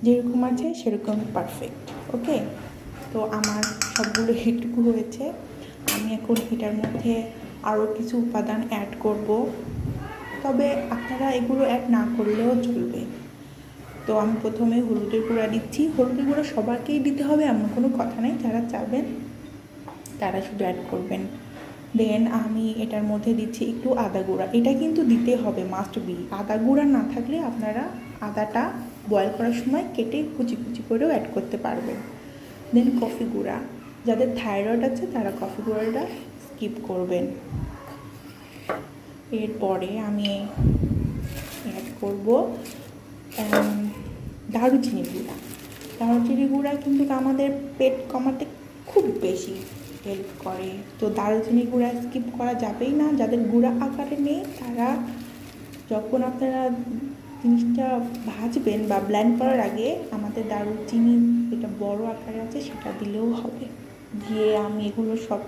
যেরকম আছে সেরকম পারফেক্ট। ওকে, তো আমার সবগুলো এইটুকু হয়েছে। আমি এখন এটার মধ্যে আরও কিছু উপাদান অ্যাড করব, তবে আপনারা এগুলো অ্যাড না করলেও চলবে। তো আমি প্রথমে হলুদের গুঁড়া দিচ্ছি। হলুদের গুঁড়া সবাইকেই দিতে হবে এমন কোনো কথা নেই, যারা চাবেন তারা শুধু অ্যাড করবেন। দেন আমি এটার মধ্যে দিচ্ছি একটু আদা গুঁড়া। এটা কিন্তু দিতে হবে, মাস্ট বি। আদা গুঁড়া না থাকলে আপনারা আদাটা বয়েল করার সময় কেটে কুচি কুচি করেও অ্যাড করতে পারবেন। দেন কফি গুঁড়া, যাদের থাইরয়েড আছে তারা কফি গুঁড়াটা স্কিপ করবেন। এরপরে আমি অ্যাড করব দারুচিনি গুঁড়া। দারুচিনি গুঁড়া কিন্তু আমাদের পেট কমাতে খুব বেশি হেল্প করে, তো দারুচিনি গুঁড়া স্কিপ করা যাবেই না। যাদের গুঁড়া আকারে নেই তারা যখন আপনারা জিনিসটা ভাজবেন বা ব্লেন্ড করার আগে আমাদের দারুচিনি যেটা বড় আকারে আছে সেটা দিলেও হবে। দিয়ে আমি এগুলো সব